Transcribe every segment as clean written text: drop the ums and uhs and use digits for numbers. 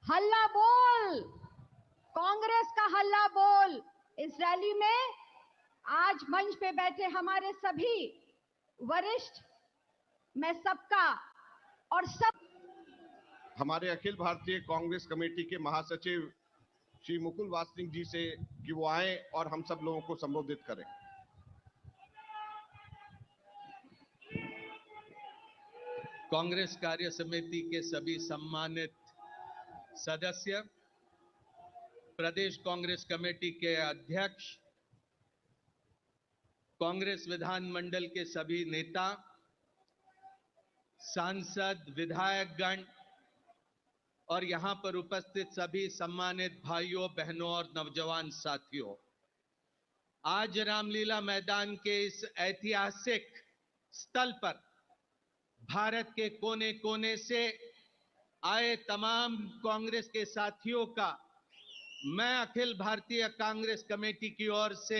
हल्ला बोल, कांग्रेस का हल्ला बोल। इस रैली में आज मंच पे बैठे हमारे सभी वरिष्ठ, मैं सबका और सब हमारे अखिल भारतीय कांग्रेस कमेटी के महासचिव श्री मुकुल वासनिक जी से कि वो आए और हम सब लोगों को संबोधित करें। कांग्रेस कार्य समिति के सभी सम्मानित सदस्य, प्रदेश कांग्रेस कमेटी के अध्यक्ष, कांग्रेस विधानमंडल के सभी नेता, सांसद, विधायकगण और यहां पर उपस्थित सभी सम्मानित भाइयों, बहनों और नौजवान साथियों, आज रामलीला मैदान के इस ऐतिहासिक स्थल पर भारत के कोने कोने से आए तमाम कांग्रेस के साथियों का मैं अखिल भारतीय कांग्रेस कमेटी की ओर से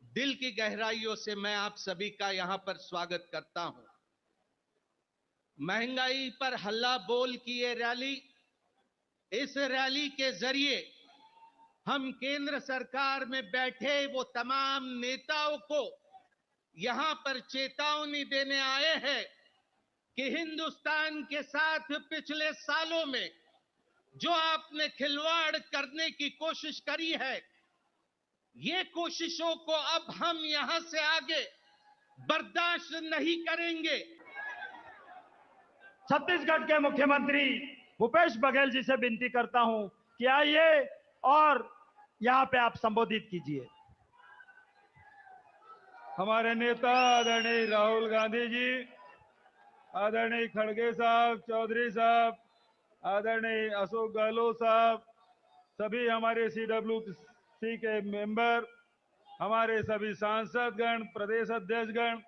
दिल की गहराइयों से मैं आप सभी का यहां पर स्वागत करता हूं। महंगाई पर हल्ला बोल की ये रैली, इस रैली के जरिए हम केंद्र सरकार में बैठे वो तमाम नेताओं को यहां पर चेतावनी देने आए हैं कि हिंदुस्तान के साथ पिछले सालों में जो आपने खिलवाड़ करने की कोशिश करी है, ये कोशिशों को अब हम यहां से आगे बर्दाश्त नहीं करेंगे। छत्तीसगढ़ के मुख्यमंत्री भूपेश बघेल जी से विनती करता हूं कि आइए और यहां पे आप संबोधित कीजिए। हमारे नेता आदरणीय राहुल गांधी जी, आदरणीय खड़गे साहब, चौधरी साहब, आदरणीय अशोक गहलोत साहब, सभी हमारे CWC के मेंबर, हमारे सभी सांसदगण, प्रदेश अध्यक्षगण,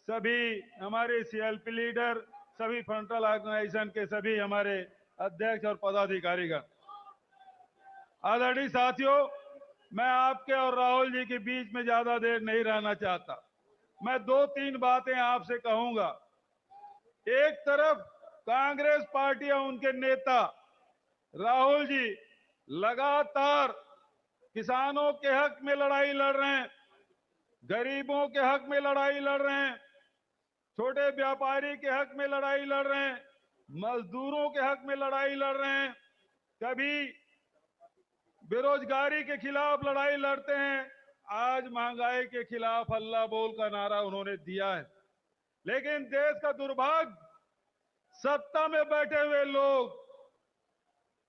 सभी हमारे CLP लीडर, सभी फ्रंटल ऑर्गेनाइजेशन के सभी हमारे अध्यक्ष और पदाधिकारीगण, आदरणीय साथियों, मैं आपके और राहुल जी के बीच में ज्यादा देर नहीं रहना चाहता। मैं 2-3 बातें आपसे कहूंगा। एक तरफ कांग्रेस पार्टी और उनके नेता राहुल जी लगातार किसानों के हक में लड़ाई लड़ रहे हैं, गरीबों के हक में लड़ाई लड़ रहे हैं, छोटे व्यापारी के हक में लड़ाई लड़ रहे हैं, मजदूरों के हक में लड़ाई लड़ रहे हैं, कभी बेरोजगारी के खिलाफ लड़ाई लड़ते हैं, आज महंगाई के खिलाफ हल्ला बोल का नारा उन्होंने दिया है। लेकिन देश का दुर्भाग्य, सत्ता में बैठे हुए लोग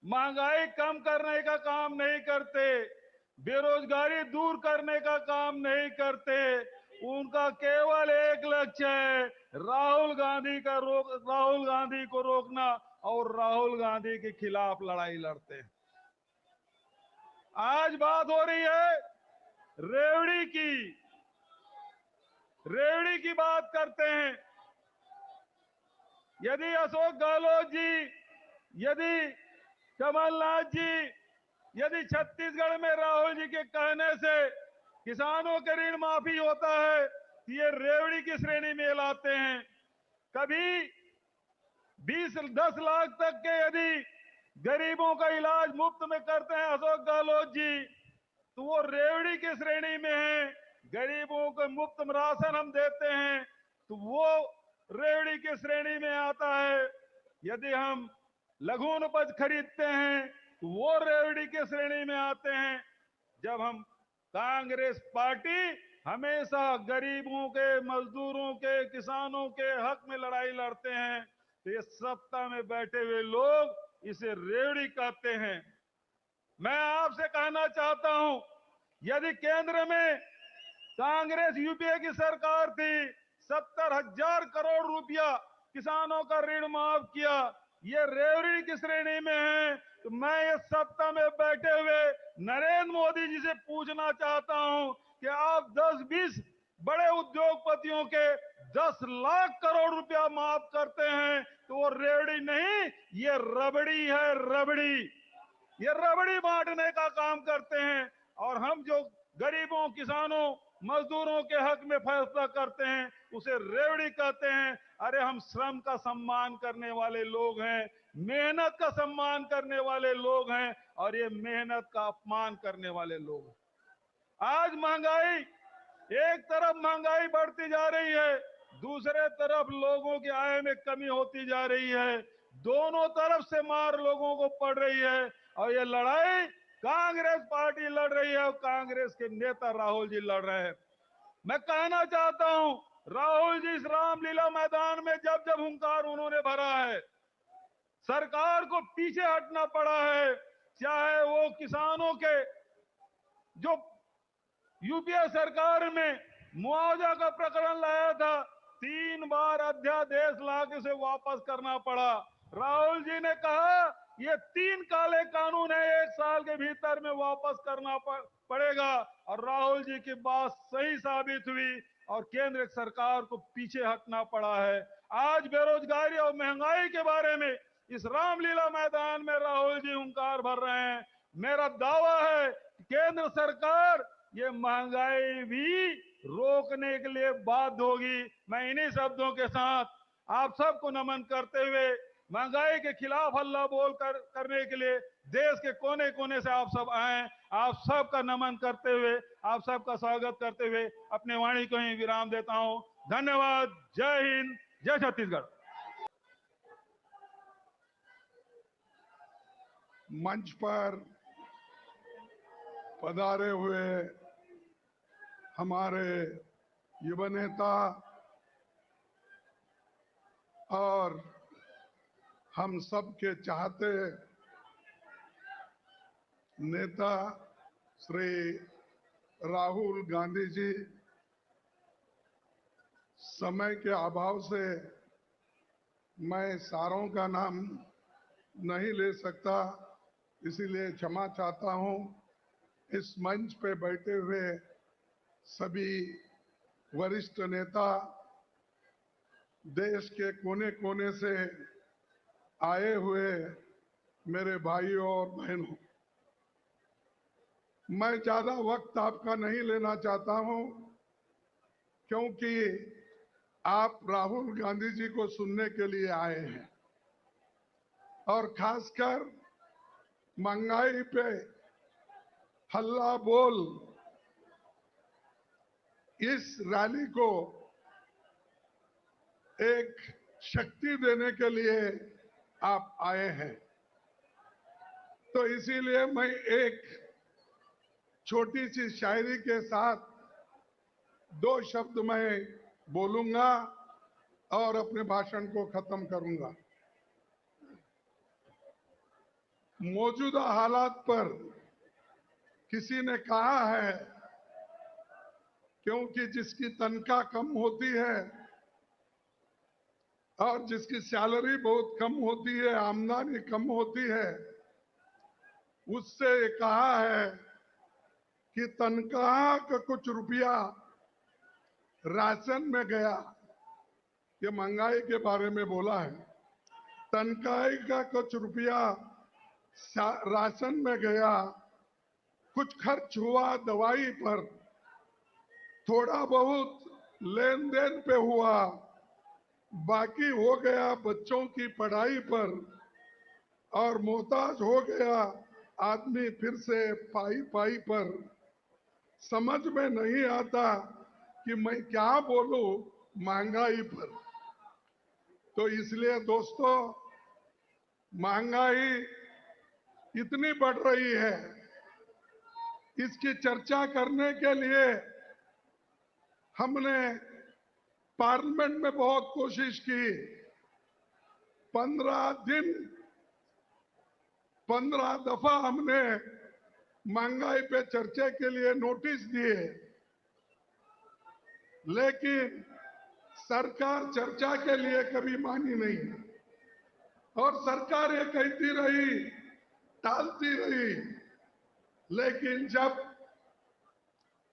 महंगाई कम करने का काम नहीं करते, बेरोजगारी दूर करने का काम नहीं करते। उनका केवल एक लक्ष्य है, राहुल गांधी को रोकना और राहुल गांधी के खिलाफ लड़ाई लड़ते हैं। आज बात हो रही है रेवड़ी की बात करते हैं। यदि अशोक गहलोत जी, यदि कमलनाथ जी, यदि छत्तीसगढ़ में राहुल जी के कहने से किसानों के ऋण माफी होता है, तो ये रेवड़ी की श्रेणी में लाते हैं। कभी 10 लाख तक के यदि गरीबों का इलाज मुफ्त में करते हैं अशोक गहलोत जी, तो वो रेवड़ी की श्रेणी में है। गरीबों को मुफ्त राशन हम देते हैं, तो वो रेवड़ी की श्रेणी में आता है। यदि हम लघु उपज खरीदते हैं, तो वो रेवड़ी की श्रेणी में आते हैं। जब हम कांग्रेस पार्टी हमेशा गरीबों के, मजदूरों के, किसानों के हक में लड़ाई लड़ते हैं, तो ये सत्ता में बैठे हुए लोग इसे रेवड़ी कहते हैं। मैं आपसे कहना चाहता हूं, यदि केंद्र में कांग्रेस यूपीए की सरकार थी, 70,000 करोड़ रुपया किसानों का ऋण माफ किया, ये रेवड़ी की श्रेणी में है। तो मैं ये सत्ता में बैठे हुए नरेंद्र मोदी जी से पूछना चाहता हूं कि आप 10-20 बड़े उद्योगपतियों के 10 लाख करोड़ रुपया माफ करते हैं, तो वो रेवड़ी नहीं, ये रबड़ी है, रबड़ी। ये रबड़ी बांटने का काम करते हैं। और हम जो गरीबों, किसानों, मजदूरों के हक में फैसला करते हैं, उसे रेवड़ी कहते हैं। अरे हम श्रम का सम्मान करने वाले लोग हैं। मेहनत का सम्मान करने वाले लोग हैं और ये मेहनत का अपमान करने वाले लोग हैं। आज महंगाई, एक तरफ महंगाई बढ़ती जा रही है, दूसरे तरफ लोगों की आय में कमी होती जा रही है। दोनों तरफ से मार लोगों को पड़ रही है और ये लड़ाई कांग्रेस पार्टी लड़ रही है और कांग्रेस के नेता राहुल जी लड़ रहे हैं। मैं कहना चाहता हूं, राहुल जी इस रामलीला मैदान में जब जब हुंकार उन्होंने भरा है, सरकार को पीछे हटना पड़ा है। चाहे वो किसानों के जो यूपीए सरकार में मुआवजा का प्रकरण लाया था, 3 बार अध्यादेश लाके से वापस करना पड़ा। राहुल जी ने कहा ये 3 काले कानून है, 1 साल के भीतर में वापस करना पड़ेगा और राहुल जी की बात सही साबित हुई और केंद्र सरकार को पीछे हटना पड़ा है। आज बेरोजगारी और महंगाई के बारे में इस रामलीला मैदान में राहुल जी हुंकार भर रहे हैं। मेरा दावा है केंद्र सरकार ये महंगाई भी रोकने के लिए बाध्य होगी। मैं इन्हीं शब्दों के साथ आप सबको नमन करते हुए महंगाई के खिलाफ हल्ला बोल करने के लिए देश के कोने कोने से आप सब आए, आप सबका नमन करते हुए, आप सबका स्वागत करते हुए अपने वाणी को ही विराम देता हूं। धन्यवाद। जय हिंद, जय छत्तीसगढ़। मंच पर पधारे हुए हमारे युवा नेता और हम सबके चाहते नेता श्री राहुल गांधी जी, समय के अभाव से मैं सारों का नाम नहीं ले सकता, इसीलिए क्षमा चाहता हूं। इस मंच पे बैठे हुए सभी वरिष्ठ नेता, देश के कोने कोने से आए हुए मेरे भाइयों और बहनों, मैं ज्यादा वक्त आपका नहीं लेना चाहता हूं, क्योंकि आप राहुल गांधी जी को सुनने के लिए आए हैं और खासकर महंगाई पे हल्ला बोल इस रैली को एक शक्ति देने के लिए आप आए हैं। तो इसीलिए मैं एक छोटी सी शायरी के साथ 2 शब्द मैं बोलूंगा और अपने भाषण को खत्म करूंगा। मौजूदा हालात पर किसी ने कहा है, क्योंकि जिसकी तनख्वाह कम होती है और जिसकी सैलरी बहुत कम होती है, आमदनी कम होती है, उससे कहा है कि तनख्वाह का कुछ रुपया राशन में गया। ये महंगाई के बारे में बोला है। तनख्वाह का कुछ रुपया राशन में गया, कुछ खर्च हुआ दवाई पर, थोड़ा बहुत लेन देन पे हुआ, बाकी हो गया बच्चों की पढ़ाई पर और मोहताज हो गया आदमी फिर से पाई पाई पर। समझ में नहीं आता कि मैं क्या बोलूं महंगाई पर। तो इसलिए दोस्तों, महंगाई इतनी बढ़ रही है, इसकी चर्चा करने के लिए हमने पार्लियामेंट में बहुत कोशिश की। 15 दफा हमने महंगाई पे चर्चा के लिए नोटिस दिए, लेकिन सरकार चर्चा के लिए कभी मानी नहीं और सरकार ये कहती रही, टालती रही। लेकिन जब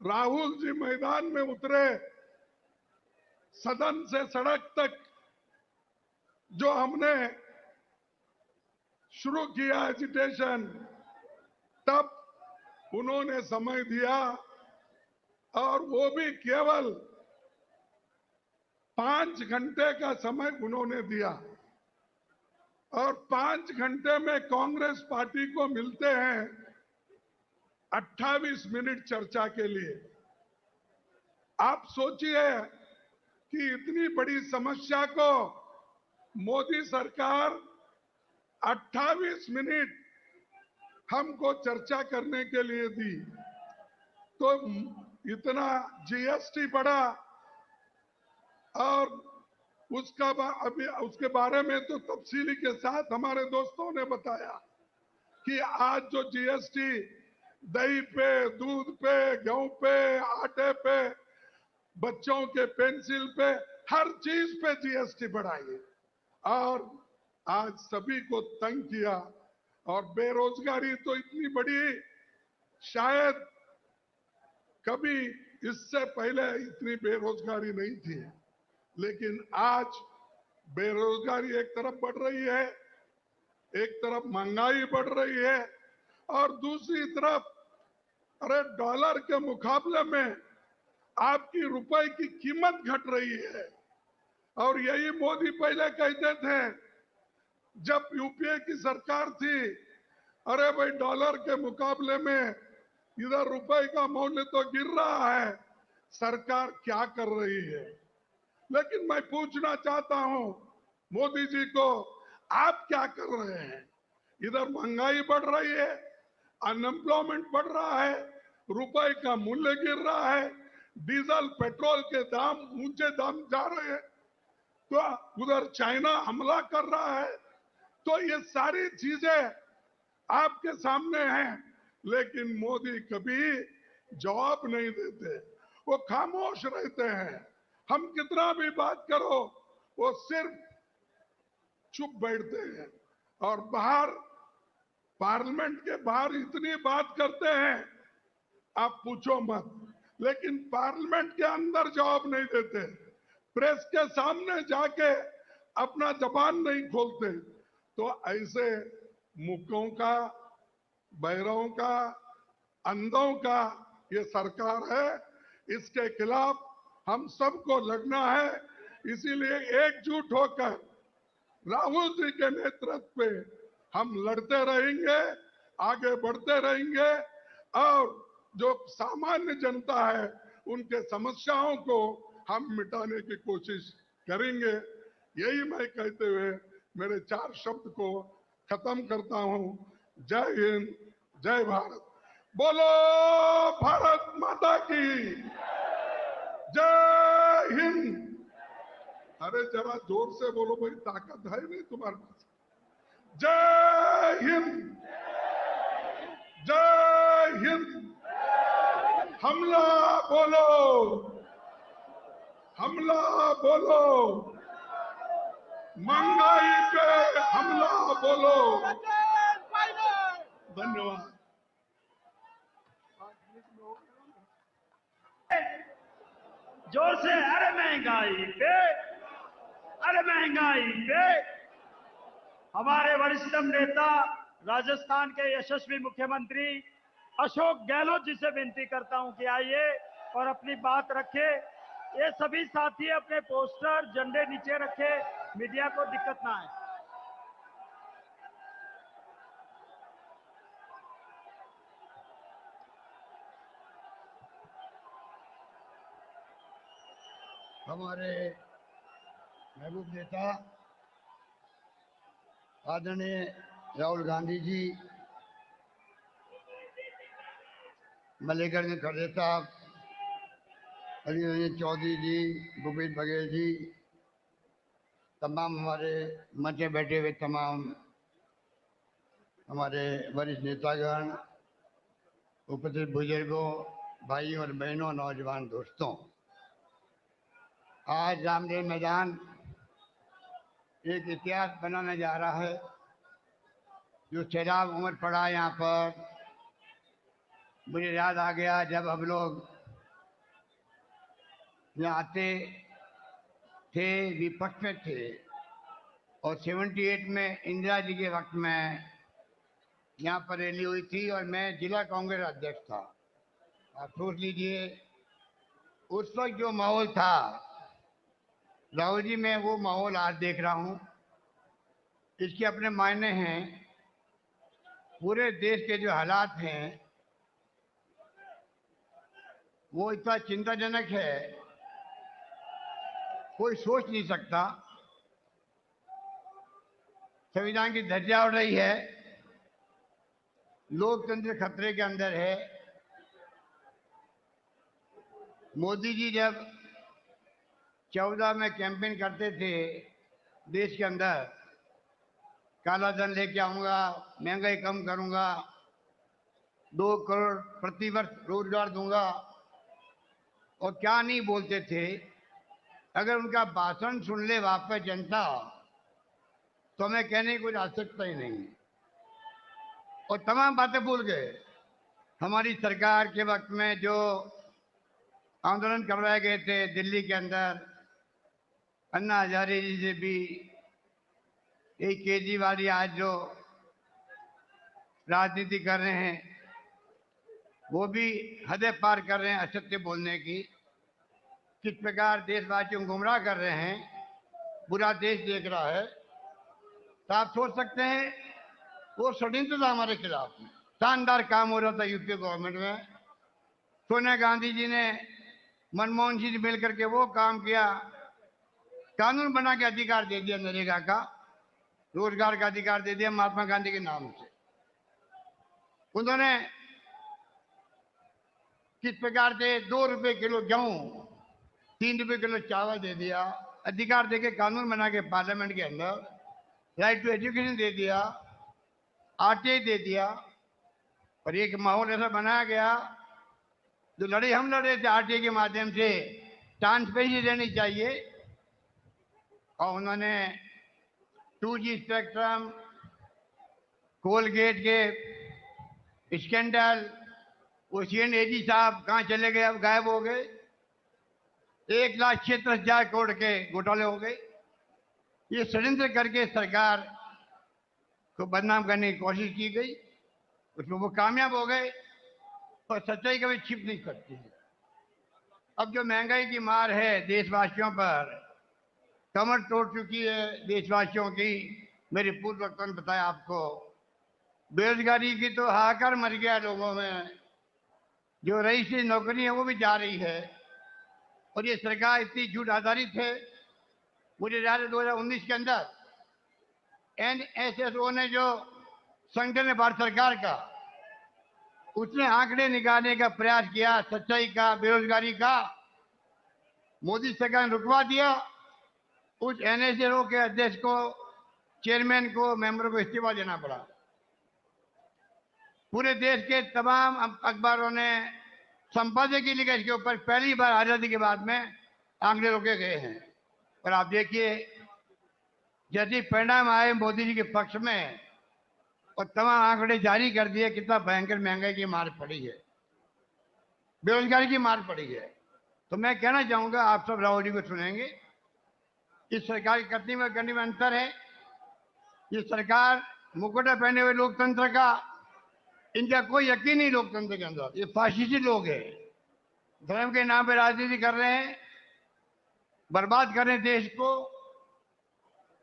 राहुल जी मैदान में उतरे, सदन से सड़क तक जो हमने शुरू किया एजिटेशन, तब उन्होंने समय दिया और वो भी केवल 5 घंटे का समय उन्होंने दिया और 5 घंटे में कांग्रेस पार्टी को मिलते हैं 28 मिनट चर्चा के लिए। आप सोचिए कि इतनी बड़ी समस्या को मोदी सरकार 28 मिनट हमको चर्चा करने के लिए दी। तो इतना जीएसटी बढ़ा और अभी उसके बारे में तो तफसीली के साथ हमारे दोस्तों ने बताया कि आज जो जीएसटी दही पे, दूध पे, गेहूं पे, आटे पे, बच्चों के पेंसिल पे, हर चीज पे जीएसटी बढ़ाई और आज सभी को तंग किया। और बेरोजगारी तो इतनी बड़ी, शायद कभी इससे पहले इतनी बेरोजगारी नहीं थी। लेकिन आज बेरोजगारी एक तरफ बढ़ रही है, एक तरफ महंगाई बढ़ रही है और दूसरी तरफ अरे डॉलर के मुकाबले में आपकी रुपए की कीमत घट रही है। और यही मोदी पहले कहते थे जब यूपीए की सरकार थी, अरे भाई डॉलर के मुकाबले में इधर रुपए का मूल्य तो गिर रहा है, सरकार क्या कर रही है। लेकिन मैं पूछना चाहता हूं मोदी जी को, आप क्या कर रहे हैं? इधर महंगाई बढ़ रही है, अनएम्प्लॉयमेंट बढ़ रहा है, रुपए का मूल्य गिर रहा है, डीजल पेट्रोल के दाम ऊंचे दाम जा रहे हैं, तो उधर चाइना हमला कर रहा है। तो ये सारी चीजें आपके सामने हैं, लेकिन मोदी कभी जवाब नहीं देते, वो खामोश रहते हैं। हम कितना भी बात करो वो सिर्फ चुप बैठते हैं और बाहर पार्लियामेंट के बाहर इतनी बात करते हैं आप पूछो मत, लेकिन पार्लियामेंट के अंदर जवाब नहीं देते, प्रेस के सामने जाके अपना जबान नहीं खोलते। तो ऐसे मूकों का, बहरों का, अंधों का ये सरकार है, इसके खिलाफ हम सबको लड़ना है। इसीलिए एकजुट होकर राहुल जी के नेतृत्व पे हम लड़ते रहेंगे, आगे बढ़ते रहेंगे और जो सामान्य जनता है उनके समस्याओं को हम मिटाने की कोशिश करेंगे। यही मैं कहते हुए मेरे 4 शब्द को खत्म करता हूं। जय हिंद, जय भारत। बोलो भारत माता की जय हिंद। अरे जरा जोर से बोलो भाई, ताकत है नहीं तुम्हारे पास। जय हिंद, जय हिंद। हमला बोलो, हमला बोलो, महंगाई पे हमला बोलो। धन्यवाद। जोर से अरे महंगाई पे, अरे महंगाई पे। हमारे वरिष्ठतम नेता राजस्थान के यशस्वी मुख्यमंत्री अशोक गहलोत जी से विनती करता हूं कि आइए और अपनी बात रखे। ये सभी साथी अपने पोस्टर, झंडे नीचे रखे, मीडिया को दिक्कत ना आए। हमारे महबूब नेता आदरणीय राहुल गांधी जी, मल्लिकार्जुन खड़गे साहब, अली रंजन चौधरी जी, भूपेश बघेल जी, तमाम हमारे मंच में बैठे हुए तमाम हमारे वरिष्ठ नेतागण, उपस्थित बुजुर्गों, भाइयों और बहनों, नौजवान दोस्तों, आज रामलीला मैदान एक इतिहास बनाने जा रहा है। जो सैलाब उमड़ पड़ा यहाँ पर, मुझे याद आ गया जब हम लोग यहाँ आते थे, विपक्ष में थे और 78 में इंदिरा जी के वक्त में यहाँ पर रैली हुई थी और मैं जिला कांग्रेस अध्यक्ष था। आप सोच लीजिए उस वक्त जो माहौल था, राहुल जी मैं वो माहौल आज देख रहा हूँ। इसके अपने मायने हैं। पूरे देश के जो हालात हैं वो इतना चिंताजनक है, कोई सोच नहीं सकता। संविधान की धज्जियां उड़ रही है, लोकतंत्र खतरे के अंदर है। मोदी जी जब 14 में कैंपेन करते थे देश के अंदर, काला धन लेके आऊंगा, महंगाई कम करूंगा, 2 करोड़ प्रति वर्ष रोजगार दूंगा, और क्या नहीं बोलते थे। अगर उनका भाषण सुन ले वापस जनता तो हमें कहने की कोई आवश्यकता ही नहीं, और तमाम बातें भूल गए। हमारी सरकार के वक्त में जो आंदोलन करवाए गए थे दिल्ली के अंदर, अन्ना हजारे जी से भी, यही केजरीवाल जी आज जो राजनीति कर रहे हैं वो भी हदें पार कर रहे हैं असत्य बोलने की। किस प्रकार देशवासियों को गुमराह कर रहे हैं, पूरा देश देख रहा है। तो आप सोच सकते हैं वो षड्यंत्र था हमारे खिलाफ में। शानदार काम हो रहा था यूपी गवर्नमेंट में। सोनिया गांधी जी ने मनमोहन सिंह से मिलकर के वो काम किया, कानून बना के अधिकार दे दिया, नरेगा का, रोजगार का अधिकार दे दिया महात्मा गांधी के नाम से। उन्होंने किस प्रकार से 2 रुपए किलो गेहूं, 3 रुपए किलो चावल दे दिया, अधिकार देके कानून बना के पार्लियामेंट के अंदर, राइट टू एजुकेशन दे दिया, आरटीआई दे दिया, और एक माहौल ऐसा बनाया गया। जो लड़ाई हम लड़े थे आरटीआई के माध्यम से, ट्रांसपेरेंसी रहनी चाहिए, और उन्होंने 2G स्पेक्ट्रम, कोलगेट के स्कैंडल, वो CNAG साहब कहाँ चले गए, अब गायब हो गए। 1,46,000 करोड़ के घोटाले हो गए। ये षड्यंत्र करके सरकार को बदनाम करने की कोशिश की गई, उसमें वो कामयाब हो गए, और सच्चाई कभी छिप नहीं सकती है। अब जो महंगाई की मार है देशवासियों पर, कमर तोड़ चुकी है देशवासियों की। मेरे पूर्व वक्ता ने बताया आपको, बेरोजगारी की तो हाहाकार मर गया लोगों में। जो रईसी नौकरी है वो भी जा रही है, और ये सरकार इतनी झूठ आधारित है। मुझे याद है 2019 के अंदर NSSO ने जो संगठन है भारत सरकार का, उसने आंकड़े निकालने का प्रयास किया सच्चाई का, बेरोजगारी का। मोदी सरकार ने रुकवा दिया। उस NSSO के अध्यक्ष को, चेयरमैन को, मेंबर को इस्तीफा देना पड़ा। पूरे देश के तमाम अखबारों ने संपादकीय लिखा इसके ऊपर। पहली बार आजादी के बाद में आंकड़े रोके गए हैं। और आप देखिए जैसे परिणाम आए मोदी जी के पक्ष में, और तमाम आंकड़े जारी कर दिए, कितना भयंकर महंगाई की मार पड़ी है, बेरोजगारी की मार पड़ी है। तो मैं कहना चाहूंगा, आप सब राहुल जी को सुनेंगे, इस सरकार की करने में अंतर है। ये सरकार मुकुटा पहने हुए लोकतंत्र का, इनका कोई यकीन नहीं लोकतंत्र के अंदर। ये फाशिस्टी लोग हैं, धर्म के नाम पे राजनीति कर रहे हैं, बर्बाद कर रहे हैं देश को।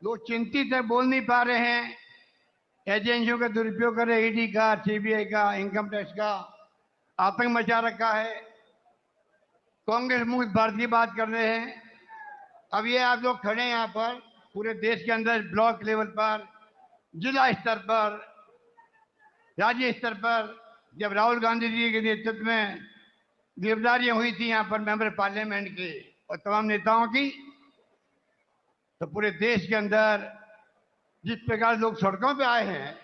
लोग चिंतित है, बोल नहीं पा रहे हैं। एजेंसियों का दुरुपयोग कर रहे हैं, ED का, CBI का, इनकम टैक्स का, आतंक मचा रखा है। कांग्रेस मुक्त भारत की बात कर रहे हैं। अब ये आप लोग खड़े हैं यहाँ पर, पूरे देश के अंदर ब्लॉक लेवल पर, जिला स्तर पर, राज्य स्तर पर, जब राहुल गांधी जी के नेतृत्व में गिरफ्तारियां हुई थी यहाँ पर मेंबर पार्लियामेंट की और तमाम नेताओं की, तो पूरे देश के अंदर जिस प्रकार लोग सड़कों पे आए हैं,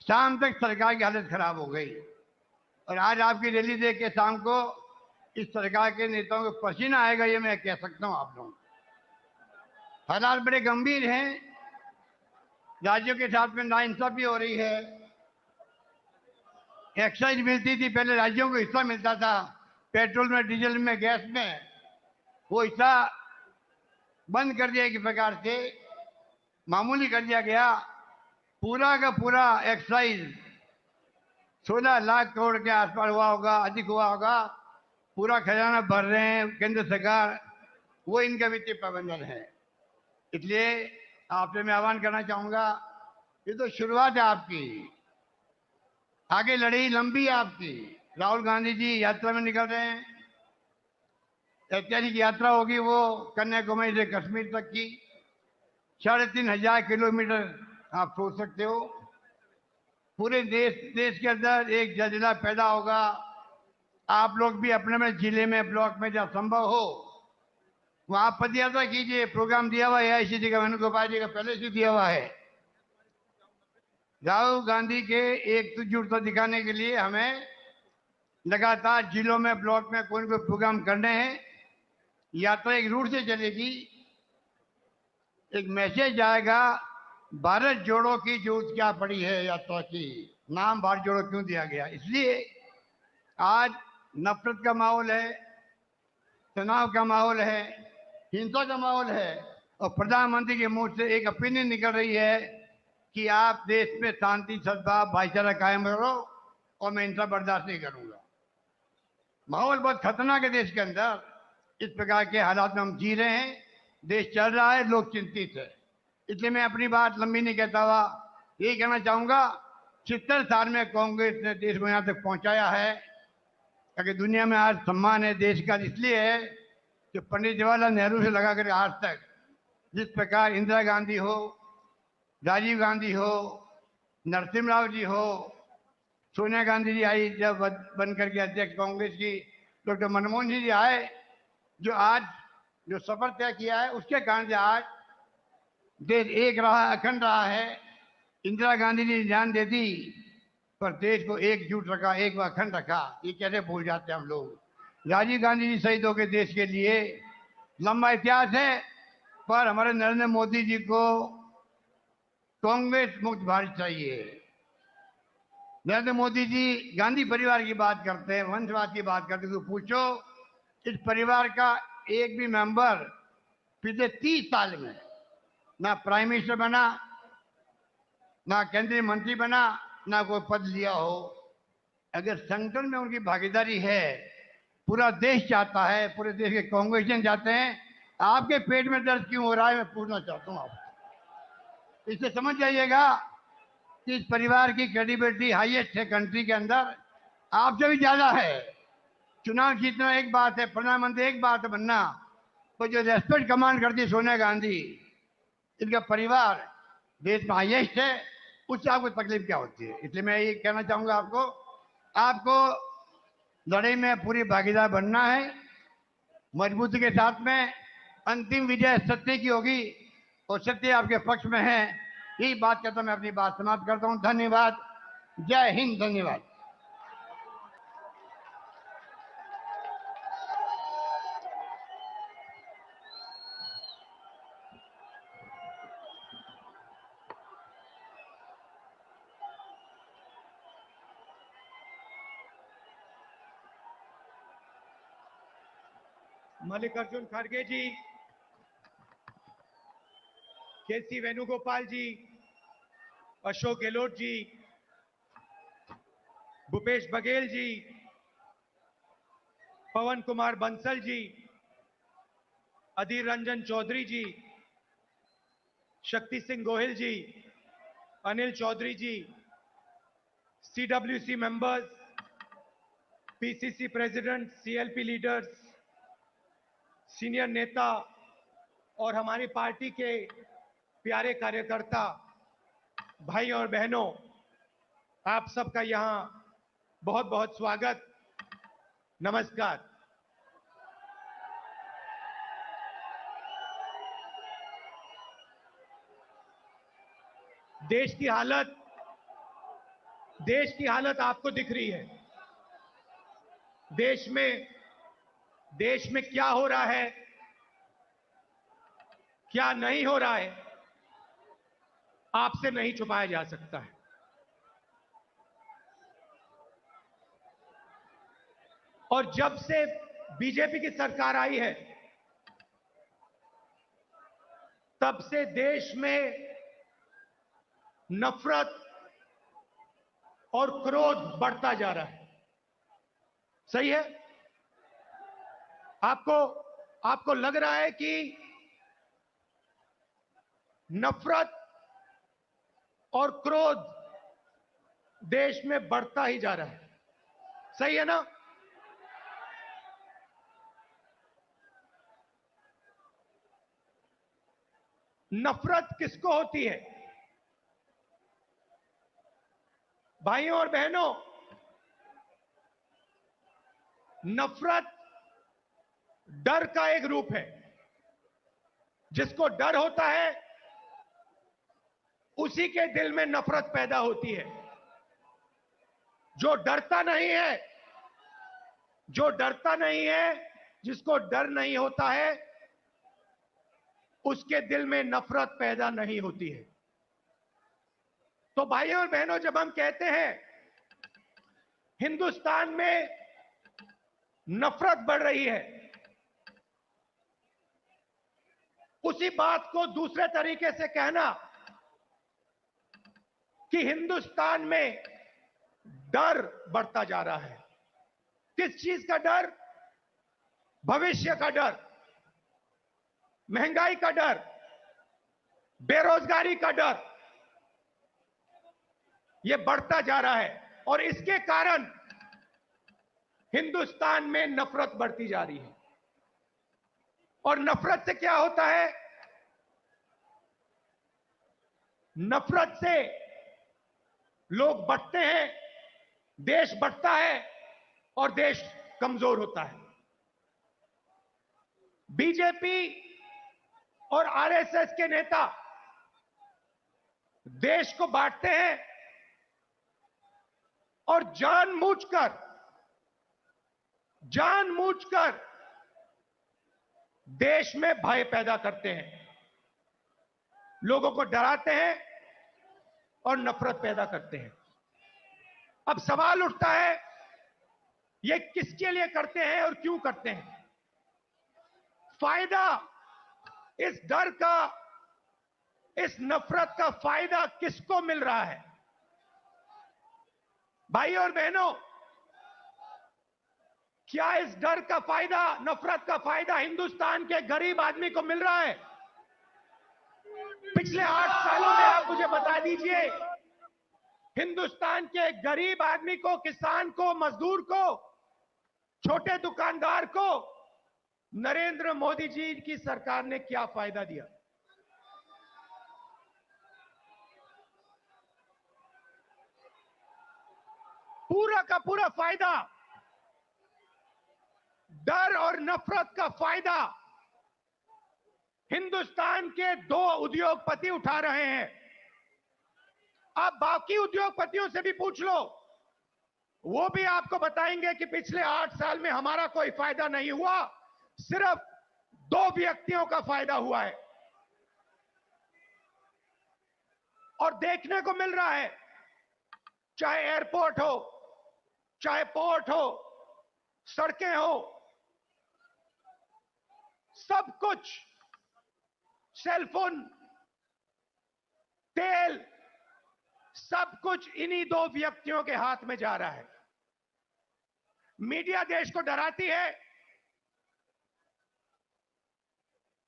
शाम तक सरकार की हालत खराब हो गई। और आज आपकी रैली देख के शाम को इस सरकार के नेताओं को पसीना आएगा, ये मैं कह सकता हूं आप लोग। हालात बड़े गंभीर हैं, राज्यों के साथ में नाइंसाफी हो रही है। एक्साइज मिलती थी पहले, राज्यों को हिस्सा मिलता था पेट्रोल में, डीजल में, गैस में, वो हिस्सा बंद कर दिया एक प्रकार से, मामूली कर दिया गया। पूरा का पूरा एक्साइज 16 लाख करोड़ के आसपास हुआ होगा, अधिक हुआ होगा। पूरा खजाना भर रहे हैं केंद्र सरकार, वो इनका वित्तीय प्रबंधन है। इसलिए आपसे मैं आह्वान करना चाहूंगा, ये तो शुरुआत है आपकी, आगे लड़ाई लंबी है आपकी। राहुल गांधी जी यात्रा में निकल रहे हैं, ऐतिहासिक यात्रा होगी वो कन्याकुमारी से कश्मीर तक की, 3,500 किलोमीटर आप सोच सकते हो। पूरे देश के अंदर एक जलजिला पैदा होगा। आप लोग भी अपने अपने जिले में, ब्लॉक में जहाँ संभव हो वहां पदयात्रा कीजिए। प्रोग्राम दिया हुआ है AICC का, वेणुगोपाल जी का पहले से दिया हुआ है। राहुल गांधी के एकजुटता दिखाने के लिए हमें लगातार जिलों में, ब्लॉक में कोई न कोई प्रोग्राम करने हैं। यात्रा एक रूट से चलेगी, एक मैसेज जाएगा। भारत जोड़ो की जरूरत क्या पड़ी है यात्रा की, नाम भारत जोड़ो क्यों दिया गया? इसलिए आज नफरत का माहौल है, तनाव का माहौल है, हिंसा का माहौल है, और प्रधानमंत्री के मुंह से एक ओपिनियन निकल रही है कि आप देश में शांति, सद्भाव, भाईचारा कायम करो और मैं इनका बर्दाश्त नहीं करूंगा। माहौल बहुत खतरनाक है देश के अंदर। इस प्रकार के हालात में हम जी रहे हैं, देश चल रहा है, लोग चिंतित है। इसलिए मैं अपनी बात लंबी नहीं कहता हुआ यही कहना चाहूंगा, 70 साल में कांग्रेस ने देश को यहाँ तक पहुंचाया है। अगर दुनिया में आज सम्मान है देश का, इसलिए है कि पंडित जवाहरलाल नेहरू से लगा कर आज तक जिस प्रकार इंदिरा गांधी हो, राजीव गांधी हो, नरसिम्हा राव जी हो, सोनिया गांधी जी आई जब बन करके अध्यक्ष कांग्रेस की, डॉक्टर मनमोहन जी आए, जो आज जो सफर तय किया है उसके कारण से आज देश एक रहा, अखंड रहा है। इंदिरा गांधी ने जान दे दी पर देश को एकजुट रखा, एक व अखंड रखा। ये कैसे भूल जाते हैं हम लोग। राजीव गांधी जी शहीद हो गए देश के लिए, लंबा इतिहास है। पर हमारे नरेंद्र मोदी जी को कांग्रेस मुक्त भारत चाहिए। नरेंद्र मोदी जी गांधी परिवार की बात करते हैं, वंशवाद की बात करते हैं, तो पूछो इस परिवार का एक भी मेंबर पिछले 30 साल में ना प्राइम मिनिस्टर बना, ना केंद्रीय मंत्री बना, ना कोई पद लिया हो। अगर संगठन में उनकी भागीदारी है, पूरा देश चाहता है, पूरे देश के कांग्रेसियन चाहते हैं, आपके पेट में दर्द क्यों हो रहा है मैं पूछना चाहता हूँ आपसे। इससे समझ जाइएगा कि इस परिवार की क्रेडिबिलिटी हाईएस्ट है कंट्री के अंदर, आपसे भी ज्यादा है। चुनाव जीतना एक बात है, प्रधानमंत्री एक बात है बनना, तो जो रेस्पेक्ट कमांड करती है सोनिया गांधी, इनका परिवार देश में हाईएस्ट है, उससे आपको तकलीफ क्या होती है? इसलिए मैं ये कहना चाहूंगा आपको लड़ाई में पूरी भागीदार बनना है, मजबूती के साथ में। अंतिम विजय सत्य की होगी और सत्य आपके पक्ष में है। यही बात कहता मैं अपनी बात समाप्त करता हूं। धन्यवाद। जय हिंद। धन्यवाद। मल्लिकार्जुन खड़गे जी, केसी वेणुगोपाल जी, अशोक गहलोत जी, भूपेश बघेल जी, पवन कुमार बंसल जी, अधीर रंजन चौधरी जी, शक्ति सिंह गोहिल जी, अनिल चौधरी जी, CWC members, PCC president, CLP leaders, senior नेता और हमारी पार्टी के प्यारे कार्यकर्ता भाई और बहनों, आप सबका यहां बहुत बहुत स्वागत, नमस्कार। देश की हालत आपको दिख रही है। देश में क्या हो रहा है, क्या नहीं हो रहा है, आपसे नहीं छुपाया जा सकता है। और जब से बीजेपी की सरकार आई है, तब से देश में नफरत और क्रोध बढ़ता जा रहा है। सही है? आपको लग रहा है कि नफरत और क्रोध देश में बढ़ता ही जा रहा है। सही है ना? नफरत किसको होती है? भाइयों और बहनों, नफरत डर का एक रूप है। जिसको डर होता है उसी के दिल में नफरत पैदा होती है। जो डरता नहीं है, जिसको डर नहीं होता है, उसके दिल में नफरत पैदा नहीं होती है। तो भाइयों और बहनों, जब हम कहते हैं हिंदुस्तान में नफरत बढ़ रही है, उसी बात को दूसरे तरीके से कहना कि हिंदुस्तान में डर बढ़ता जा रहा है। किस चीज का डर? भविष्य का डर, महंगाई का डर, बेरोजगारी का डर, यह बढ़ता जा रहा है। और इसके कारण हिंदुस्तान में नफरत बढ़ती जा रही है। और नफरत से क्या होता है? नफरत से लोग बढ़ते हैं, देश बढ़ता है और देश कमजोर होता है। बीजेपी और आरएसएस के नेता देश को बांटते हैं और जानबूझकर देश में भय पैदा करते हैं, लोगों को डराते हैं और नफरत पैदा करते हैं। अब सवाल उठता है, ये किसके लिए करते हैं और क्यों करते हैं? फायदा इस डर का, इस नफरत का फायदा किसको मिल रहा है? भाइयों और बहनों, क्या इस डर का फायदा, नफरत का फायदा हिंदुस्तान के गरीब आदमी को मिल रहा है? पिछले 8 सालों में आप मुझे बता दीजिए, हिंदुस्तान के गरीब आदमी को, किसान को, मजदूर को, छोटे दुकानदार को नरेंद्र मोदी जी की सरकार ने क्या फायदा दिया? पूरा का पूरा फायदा, डर और नफरत का फायदा हिंदुस्तान के 2 उद्योगपति उठा रहे हैं। आप बाकी उद्योगपतियों से भी पूछ लो, वो भी आपको बताएंगे कि पिछले 8 साल में हमारा कोई फायदा नहीं हुआ, सिर्फ 2 व्यक्तियों का फायदा हुआ है। और देखने को मिल रहा है, चाहे एयरपोर्ट हो, चाहे पोर्ट हो, सड़कें हो, सब कुछ, सेलफोन, तेल, सब कुछ इन्हीं 2 व्यक्तियों के हाथ में जा रहा है। मीडिया देश को डराती है,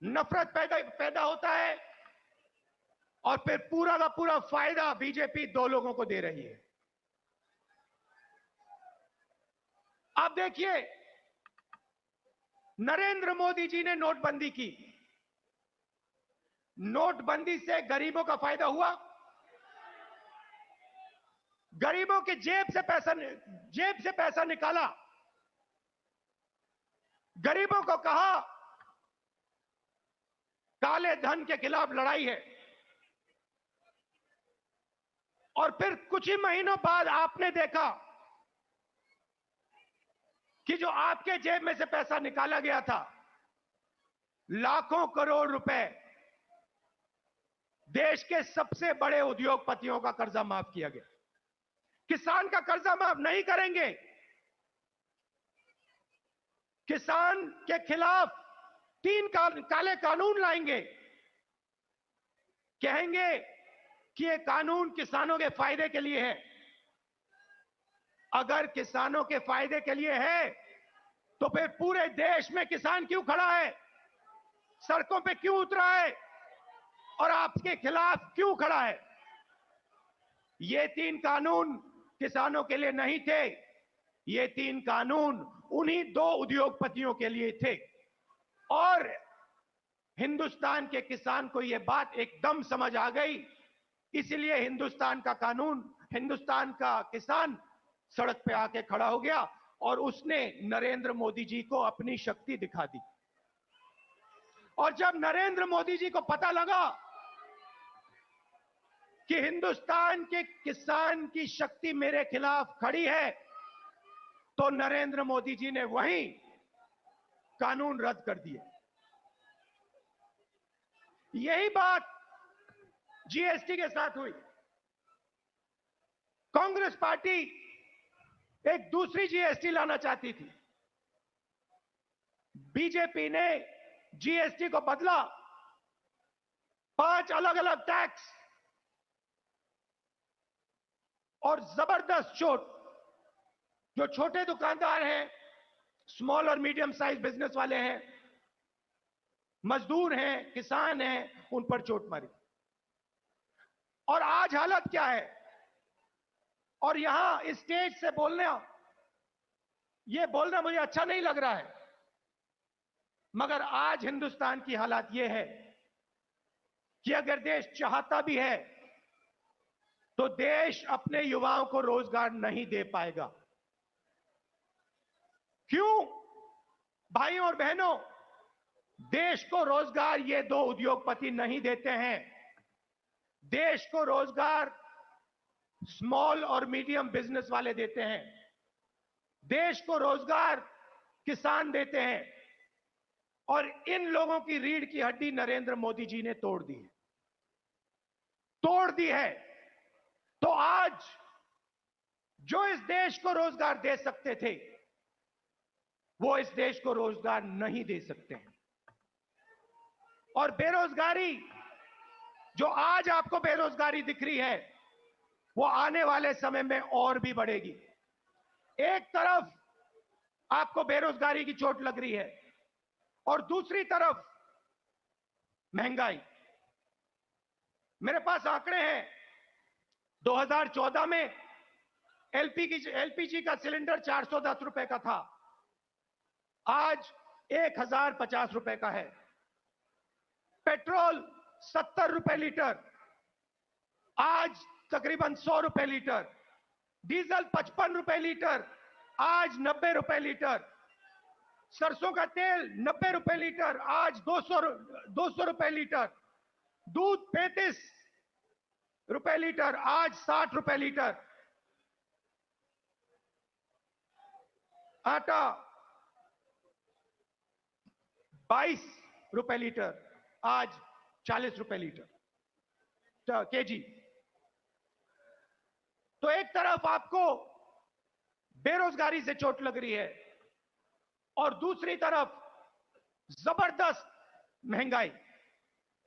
नफरत पैदा होता है और फिर पूरा का पूरा फायदा बीजेपी 2 लोगों को दे रही है। आप देखिए, नरेंद्र मोदी जी ने नोटबंदी की। नोटबंदी से गरीबों का फायदा हुआ? गरीबों की जेब से पैसा निकाला, गरीबों को कहा काले धन के खिलाफ लड़ाई है, और फिर कुछ ही महीनों बाद आपने देखा कि जो आपके जेब में से पैसा निकाला गया था, लाखों करोड़ रुपए देश के सबसे बड़े उद्योगपतियों का कर्जा माफ किया गया। किसान का कर्जा माफ नहीं करेंगे, किसान के खिलाफ 3 काले कानून लाएंगे, कहेंगे कि ये कानून किसानों के फायदे के लिए है। अगर किसानों के फायदे के लिए है तो फिर पूरे देश में किसान क्यों खड़ा है, सड़कों पे क्यों उतरा है और आपके खिलाफ क्यों खड़ा है। ये 3 कानून किसानों के लिए नहीं थे, ये 3 कानून उन्हीं 2 उद्योगपतियों के लिए थे। और हिंदुस्तान के किसान को यह बात एकदम समझ आ गई, इसलिए हिंदुस्तान का कानून, हिंदुस्तान का किसान सड़क पे आके खड़ा हो गया और उसने नरेंद्र मोदी जी को अपनी शक्ति दिखा दी। और जब नरेंद्र मोदी जी को पता लगा कि हिंदुस्तान के किसान की शक्ति मेरे खिलाफ खड़ी है, तो नरेंद्र मोदी जी ने वहीं कानून रद्द कर दिए। यही बात जीएसटी के साथ हुई। कांग्रेस पार्टी एक दूसरी जीएसटी लाना चाहती थी, बीजेपी ने जीएसटी को बदला, 5 अलग अलग टैक्स और जबरदस्त चोट। जो छोटे दुकानदार हैं, स्मॉल और मीडियम साइज बिजनेस वाले हैं, मजदूर हैं, किसान हैं, उन पर चोट मारी। और आज हालत क्या है। और यहां स्टेज से बोलना मुझे अच्छा नहीं लग रहा है, मगर आज हिंदुस्तान की हालत यह है कि अगर देश चाहता भी है तो देश अपने युवाओं को रोजगार नहीं दे पाएगा। क्यों भाइयों और बहनों, देश को रोजगार ये 2 उद्योगपति नहीं देते हैं। देश को रोजगार स्मॉल और मीडियम बिजनेस वाले देते हैं। देश को रोजगार किसान देते हैं। और इन लोगों की रीढ़ की हड्डी नरेंद्र मोदी जी ने तोड़ दी है। तो आज जो इस देश को रोजगार दे सकते थे, वो इस देश को रोजगार नहीं दे सकते हैं। और बेरोजगारी, जो आज आपको बेरोजगारी दिख रही है, वो आने वाले समय में और भी बढ़ेगी। एक तरफ आपको बेरोजगारी की चोट लग रही है और दूसरी तरफ महंगाई। मेरे पास आंकड़े हैं, 2014 में एलपीजी का सिलेंडर 410 रुपए का था, आज 1050 रुपए का है। पेट्रोल 70 रुपए लीटर, आज तकरीबन 100 रुपए लीटर। डीजल 55 रुपए लीटर, आज 90 रुपए लीटर। सरसों का तेल 90 रुपए लीटर, आज 200 रुपए लीटर। दूध 35 रुपए लीटर, आज 60 रुपए लीटर। आटा 22 रुपए लीटर, आज 40 रुपए लीटर केजी। तो एक तरफ आपको बेरोजगारी से चोट लग रही है और दूसरी तरफ जबरदस्त महंगाई।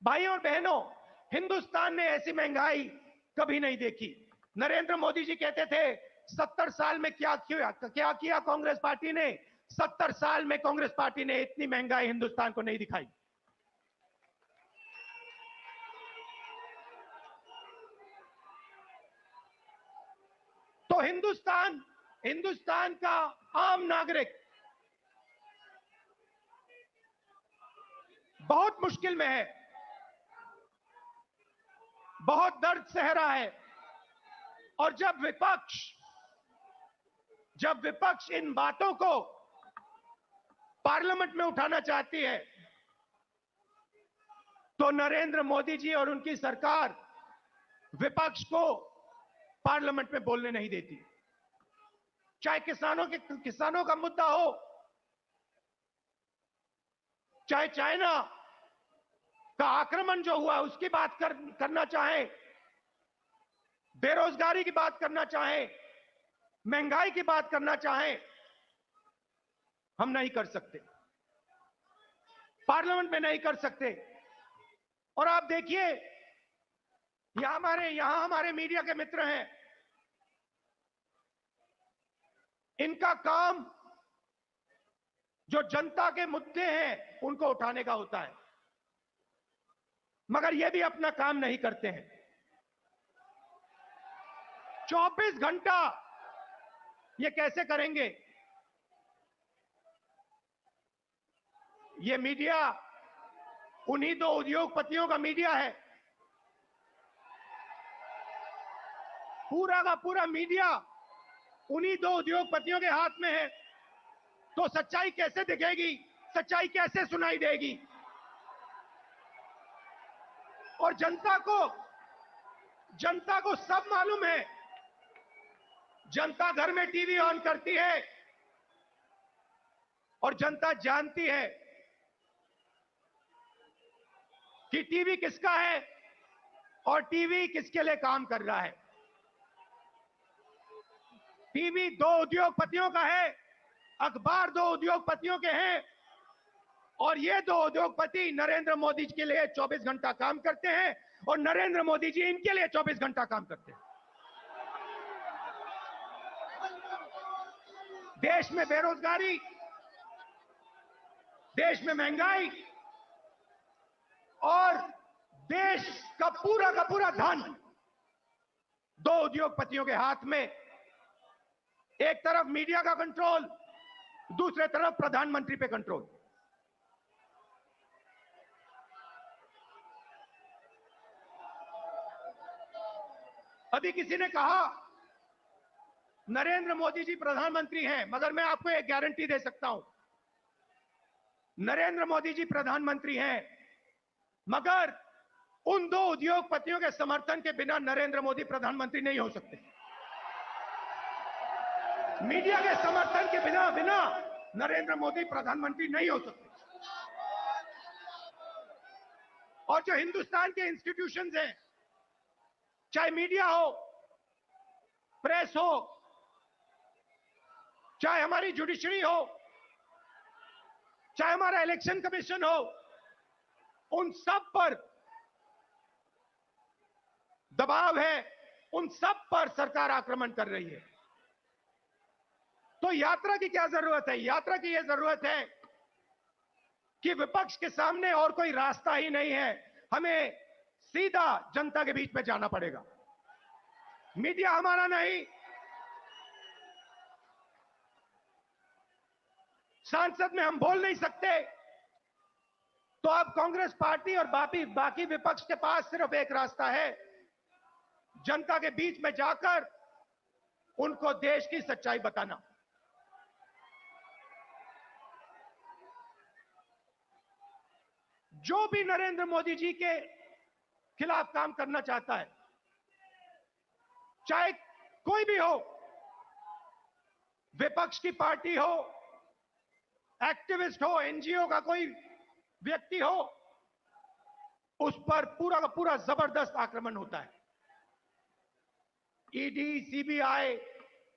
भाइयों और बहनों, हिंदुस्तान ने ऐसी महंगाई कभी नहीं देखी। नरेंद्र मोदी जी कहते थे 70 साल में क्या किया कांग्रेस पार्टी ने। 70 साल में कांग्रेस पार्टी ने इतनी महंगाई हिंदुस्तान को नहीं दिखाई। तो हिंदुस्तान का आम नागरिक बहुत मुश्किल में है, बहुत दर्द सह रहा है। और जब विपक्ष इन बातों को पार्लियामेंट में उठाना चाहती है, तो नरेंद्र मोदी जी और उनकी सरकार विपक्ष को पार्लियामेंट में बोलने नहीं देती। चाहे किसानों का मुद्दा हो, चाहे चाइना का आक्रमण जो हुआ उसकी बात करना चाहे, बेरोजगारी की बात करना चाहे, महंगाई की बात करना चाहे, हम नहीं कर सकते, पार्लियामेंट में नहीं कर सकते। और आप देखिए, यहां हमारे मीडिया के मित्र हैं, इनका काम जो जनता के मुद्दे हैं उनको उठाने का होता है। मगर ये भी अपना काम नहीं करते हैं। 24 घंटा ये कैसे करेंगे? ये मीडिया उन्हीं दो उद्योगपतियों का मीडिया है। पूरा का पूरा मीडिया उन्हीं दो उद्योगपतियों के हाथ में है। तो सच्चाई कैसे दिखेगी? सच्चाई कैसे सुनाई देगी? और जनता को सब मालूम है। जनता घर में टीवी ऑन करती है और जनता जानती है कि टीवी किसका है और टीवी किसके लिए काम कर रहा है। टीवी दो उद्योगपतियों का है, अखबार दो उद्योगपतियों के हैं, और ये दो उद्योगपति नरेंद्र मोदी जी के लिए 24 घंटा काम करते हैं और नरेंद्र मोदी जी इनके लिए 24 घंटा काम करते हैं। देश में बेरोजगारी, देश में महंगाई और देश का पूरा धन दो उद्योगपतियों के हाथ में। एक तरफ मीडिया का कंट्रोल, दूसरे तरफ प्रधानमंत्री पे कंट्रोल। अभी किसी ने कहा नरेंद्र मोदी जी प्रधानमंत्री हैं, मगर मैं आपको एक गारंटी दे सकता हूं, नरेंद्र मोदी जी प्रधानमंत्री हैं, मगर उन दो उद्योगपतियों के समर्थन के बिना नरेंद्र मोदी प्रधानमंत्री नहीं हो सकते। मीडिया के समर्थन के बिना नरेंद्र मोदी प्रधानमंत्री नहीं हो सकते। और जो हिंदुस्तान के इंस्टीट्यूशंस हैं, चाहे मीडिया हो, प्रेस हो, चाहे हमारी जुडिशरी हो, चाहे हमारा इलेक्शन कमीशन हो, उन सब पर दबाव है, उन सब पर सरकार आक्रमण कर रही है। तो यात्रा की क्या जरूरत है? यात्रा की यह जरूरत है कि विपक्ष के सामने और कोई रास्ता ही नहीं है, हमें सीधा जनता के बीच में जाना पड़ेगा। मीडिया हमारा नहीं, संसद में हम बोल नहीं सकते, तो अब कांग्रेस पार्टी और बाकी विपक्ष के पास सिर्फ एक रास्ता है, जनता के बीच में जाकर उनको देश की सच्चाई बताना। जो भी नरेंद्र मोदी जी के खिलाफ काम करना चाहता है, चाहे कोई भी हो, विपक्ष की पार्टी हो, एक्टिविस्ट हो, एनजीओ का कोई व्यक्ति हो, उस पर पूरा का पूरा जबरदस्त आक्रमण होता है। ईडी, सीबीआई,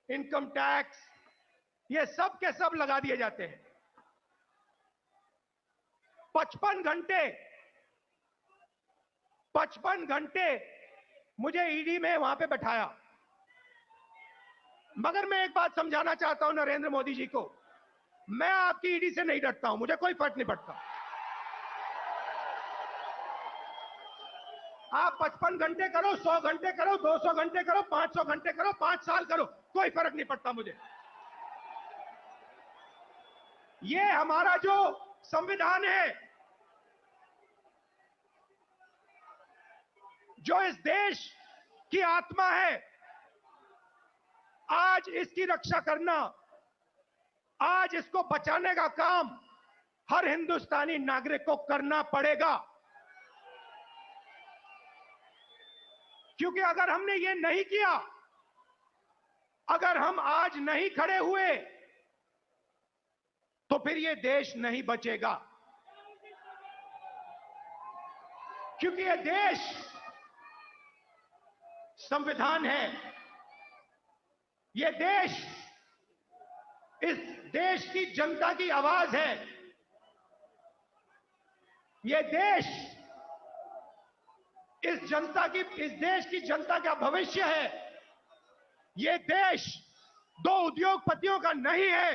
इनकम टैक्स, ये सब के सब लगा दिए जाते हैं। 55 घंटे मुझे ईडी में वहां पे बैठाया। मगर मैं एक बात समझाना चाहता हूं नरेंद्र मोदी जी को, मैं आपकी ईडी से नहीं डरता हूं, मुझे कोई फर्क नहीं पड़ता। आप 55 घंटे करो, 100 घंटे करो, 200 घंटे करो, 500 घंटे करो, 5 साल करो, कोई फर्क नहीं पड़ता मुझे। ये हमारा जो संविधान है, जो इस देश की आत्मा है, आज इसकी रक्षा करना, आज इसको बचाने का काम हर हिंदुस्तानी नागरिक को करना पड़ेगा। क्योंकि अगर हमने ये नहीं किया, अगर हम आज नहीं खड़े हुए, तो फिर ये देश नहीं बचेगा। क्योंकि ये देश संविधान है, ये देश इस देश की जनता की आवाज है, ये देश इस देश की जनता का भविष्य है। ये देश दो उद्योगपतियों का नहीं है,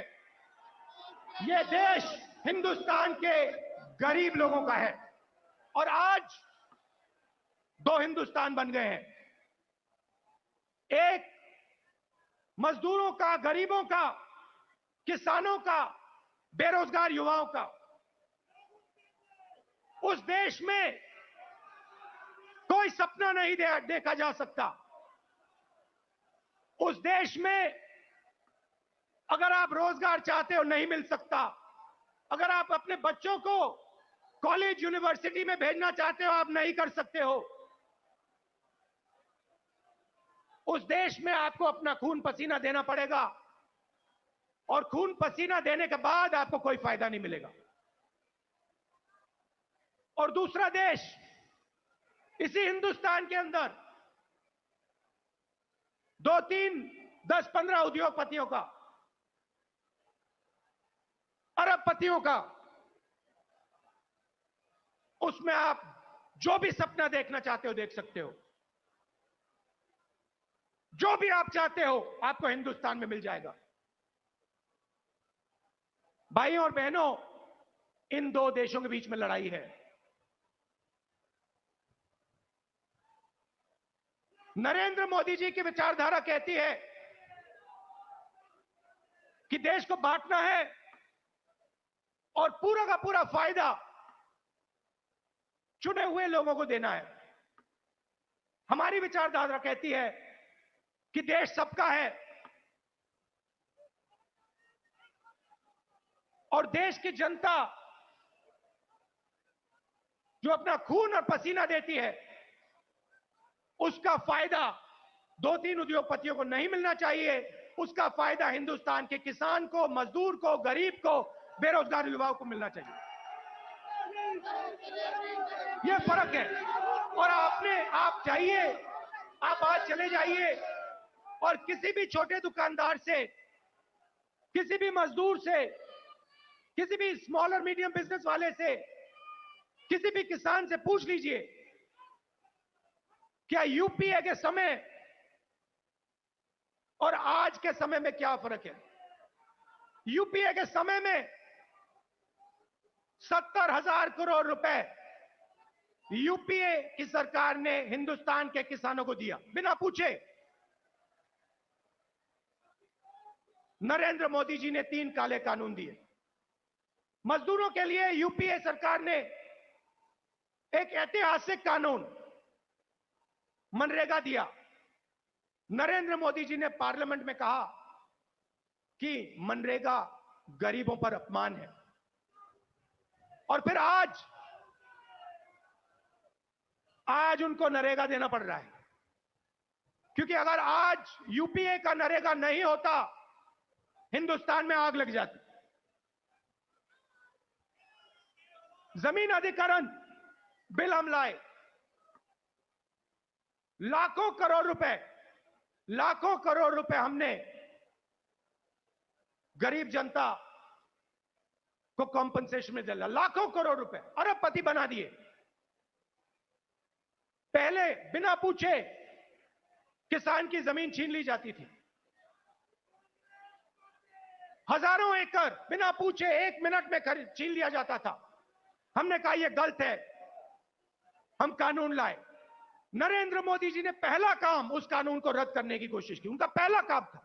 ये देश हिंदुस्तान के गरीब लोगों का है। और आज दो हिंदुस्तान बन गए हैं, एक मजदूरों का, गरीबों का, किसानों का, बेरोजगार युवाओं का। उस देश में कोई सपना नहीं देखा जा सकता। उस देश में अगर आप रोजगार चाहते हो नहीं मिल सकता। अगर आप अपने बच्चों को कॉलेज यूनिवर्सिटी में भेजना चाहते हो आप नहीं कर सकते हो। उस देश में आपको अपना खून पसीना देना पड़ेगा और खून पसीना देने के बाद आपको कोई फायदा नहीं मिलेगा। और दूसरा देश, इसी हिंदुस्तान के अंदर 2, 3, 10, 15 उद्योगपतियों का, अरबपतियों का, उसमें आप जो भी सपना देखना चाहते हो देख सकते हो। जो भी आप चाहते हो आपको हिंदुस्तान में मिल जाएगा। भाइयों और बहनों, इन दो देशों के बीच में लड़ाई है। नरेंद्र मोदी जी की विचारधारा कहती है कि देश को बांटना है और पूरा का पूरा फायदा चुने हुए लोगों को देना है। हमारी विचारधारा कहती है कि देश सबका है और देश की जनता जो अपना खून और पसीना देती है उसका फायदा 2-3 उद्योगपतियों को नहीं मिलना चाहिए। उसका फायदा हिंदुस्तान के किसान को, मजदूर को, गरीब को, बेरोजगार युवाओं को मिलना चाहिए। यह फर्क है। और आप जाइए, आप आज चले जाइए और किसी भी छोटे दुकानदार से, किसी भी मजदूर से, किसी भी स्मॉल और मीडियम बिजनेस वाले से, किसी भी किसान से पूछ लीजिए क्या यूपीए के समय और आज के समय में क्या फर्क है। यूपीए के समय में 70,000 करोड़ रुपए यूपीए की सरकार ने हिंदुस्तान के किसानों को दिया बिना पूछे। नरेंद्र मोदी जी ने 3 काले कानून दिए। मजदूरों के लिए यूपीए सरकार ने एक ऐतिहासिक कानून मनरेगा दिया। नरेंद्र मोदी जी ने पार्लियामेंट में कहा कि मनरेगा गरीबों पर अपमान है। और फिर आज उनको नरेगा देना पड़ रहा है, क्योंकि अगर आज यूपीए का नरेगा नहीं होता हिंदुस्तान में आग लग जाती। जमीन अधिग्रहण बिल हम लाए, लाखों करोड़ रुपए हमने गरीब जनता को कॉम्पनसेशन में दिया। लाखों करोड़ रुपए अरबपति बना दिए। पहले बिना पूछे किसान की जमीन छीन ली जाती थी। हजारों एकड़ बिना पूछे 1 मिनट में छीन लिया जाता था। हमने कहा यह गलत है, हम कानून लाए। नरेंद्र मोदी जी ने पहला काम उस कानून को रद्द करने की कोशिश की। उनका पहला काम था।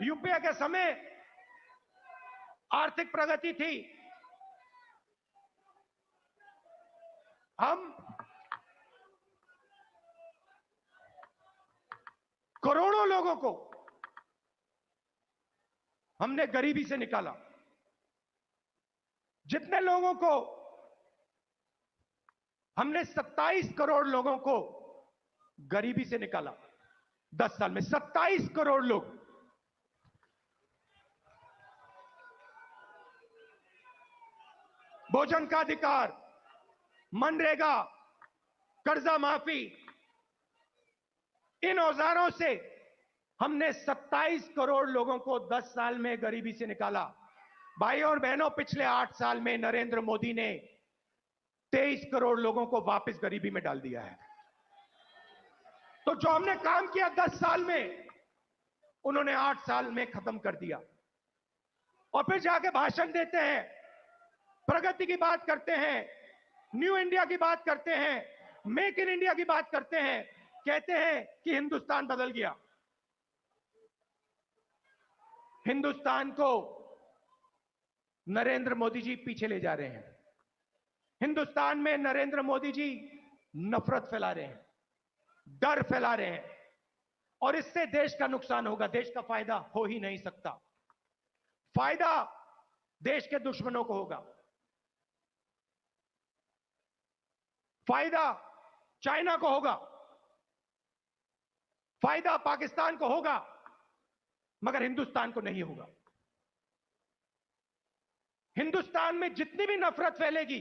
यूपीए के समय आर्थिक प्रगति थी। हम करोड़ों लोगों को हमने गरीबी से निकाला। जितने लोगों को हमने 27 करोड़ लोगों को गरीबी से निकाला 10 साल में। 27 करोड़ लोग। भोजन का अधिकार, मनरेगा, कर्जा माफी, इन औजारों से हमने 27 करोड़ लोगों को 10 साल में गरीबी से निकाला। भाइयों और बहनों, पिछले 8 साल में नरेंद्र मोदी ने 23 करोड़ लोगों को वापस गरीबी में डाल दिया है। तो जो हमने काम किया 10 साल में, उन्होंने 8 साल में खत्म कर दिया। और फिर जाके भाषण देते हैं प्रगति की बात करते हैं, न्यू इंडिया की बात करते हैं, मेक इन इंडिया की बात करते हैं, कहते हैं कि हिंदुस्तान बदल गया। हिंदुस्तान को नरेंद्र मोदी जी पीछे ले जा रहे हैं। हिंदुस्तान में नरेंद्र मोदी जी नफरत फैला रहे हैं, डर फैला रहे हैं, और इससे देश का नुकसान होगा, देश का फायदा हो ही नहीं सकता। फायदा देश के दुश्मनों को होगा, फायदा चाइना को होगा, फायदा पाकिस्तान को होगा, मगर हिंदुस्तान को नहीं होगा। हिंदुस्तान में जितनी भी नफरत फैलेगी,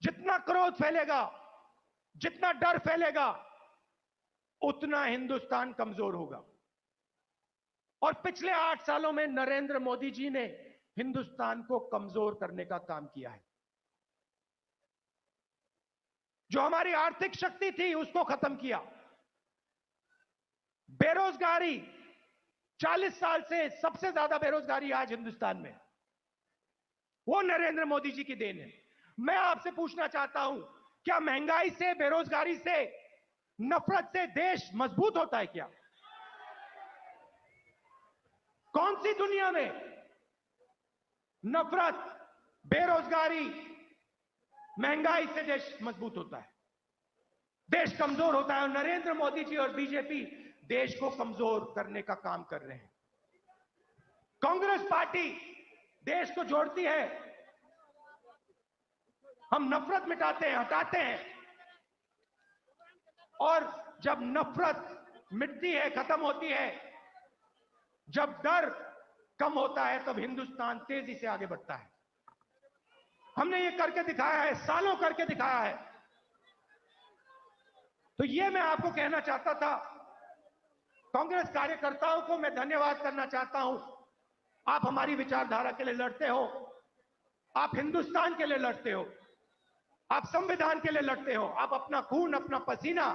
जितना क्रोध फैलेगा, जितना डर फैलेगा, उतना हिंदुस्तान कमजोर होगा। और पिछले 8 सालों में नरेंद्र मोदी जी ने हिंदुस्तान को कमजोर करने का काम किया है। जो हमारी आर्थिक शक्ति थी उसको खत्म किया। बेरोजगारी, 40 साल से सबसे ज्यादा बेरोजगारी आज हिंदुस्तान में, वो नरेंद्र मोदी जी की देन है। मैं आपसे पूछना चाहता हूं, क्या महंगाई से, बेरोजगारी से, नफरत से देश मजबूत होता है क्या? कौन सी दुनिया में नफरत, बेरोजगारी, महंगाई से देश मजबूत होता है? देश कमजोर होता है। और नरेंद्र मोदी जी और बीजेपी देश को कमजोर करने का काम कर रहे हैं। कांग्रेस पार्टी देश को जोड़ती है, हम नफरत मिटाते हैं, हटाते हैं, और जब नफरत मिटती है, खत्म होती है, जब डर कम होता है, तब हिंदुस्तान तेजी से आगे बढ़ता है। हमने ये करके दिखाया है, सालों करके दिखाया है। तो ये मैं आपको कहना चाहता था। कांग्रेस कार्यकर्ताओं को मैं धन्यवाद करना चाहता हूं। आप हमारी विचारधारा के लिए लड़ते हो, आप हिंदुस्तान के लिए लड़ते हो, आप संविधान के लिए लड़ते हो, आप अपना खून, अपना पसीना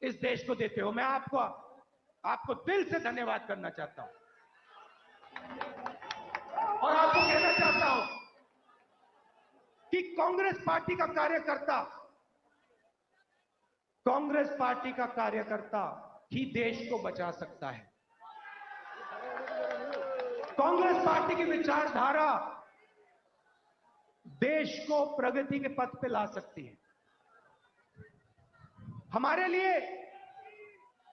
इस देश को देते हो। मैं आपको दिल से धन्यवाद करना चाहता हूं और आपको कहना चाहता हूं कि कांग्रेस पार्टी का कार्यकर्ता ही देश को बचा सकता है। कांग्रेस पार्टी की विचारधारा देश को प्रगति के पथ पे ला सकती है। हमारे लिए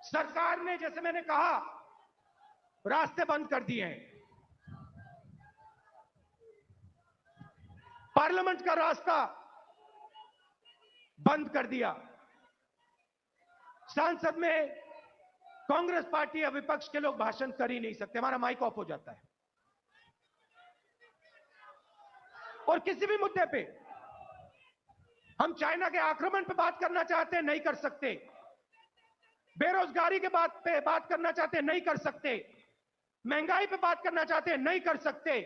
सरकार ने, जैसे मैंने कहा, रास्ते बंद कर दिए हैं। पार्लियामेंट का रास्ता बंद कर दिया। संसद में कांग्रेस पार्टी या विपक्ष के लोग भाषण कर ही नहीं सकते, हमारा माइक ऑफ हो जाता है। और किसी भी मुद्दे पे हम चाइना के आक्रमण पे बात करना चाहते हैं, नहीं कर सकते। बेरोजगारी के पे बात करना चाहते हैं, नहीं कर सकते। महंगाई पे बात करना चाहते हैं, नहीं कर सकते।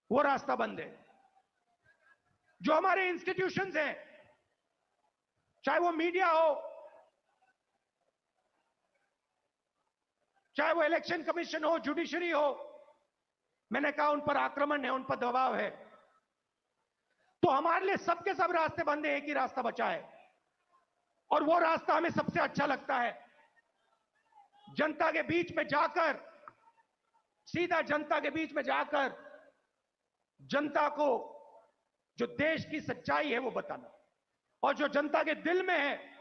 वो रास्ता बंद है। जो हमारे इंस्टीट्यूशंस हैं, चाहे वो मीडिया हो, चाहे वो इलेक्शन कमीशन हो, जुडिशरी हो, मैंने कहा उन पर आक्रमण है, उन पर दबाव है। तो हमारे लिए सबके सब रास्ते बंद है, एक ही रास्ता बचा है, और वो रास्ता हमें सबसे अच्छा लगता है। जनता के बीच में जाकर, सीधा जनता के बीच में जाकर जनता को जो देश की सच्चाई है वो बताना, और जो जनता के दिल में है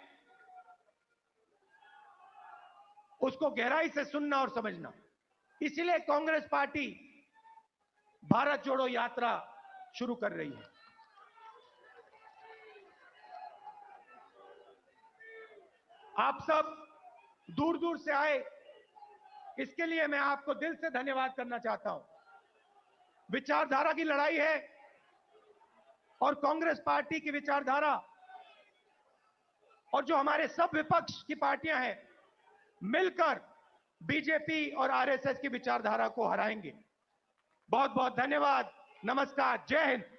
उसको गहराई से सुनना और समझना। इसीलिए कांग्रेस पार्टी भारत जोड़ो यात्रा शुरू कर रही है। आप सब दूर दूर से आए, इसके लिए मैं आपको दिल से धन्यवाद करना चाहता हूं। विचारधारा की लड़ाई है, और कांग्रेस पार्टी की विचारधारा और जो हमारे सब विपक्ष की पार्टियां हैं मिलकर बीजेपी और आरएसएस की विचारधारा को हराएंगे। बहुत बहुत धन्यवाद। नमस्कार। जय हिंद।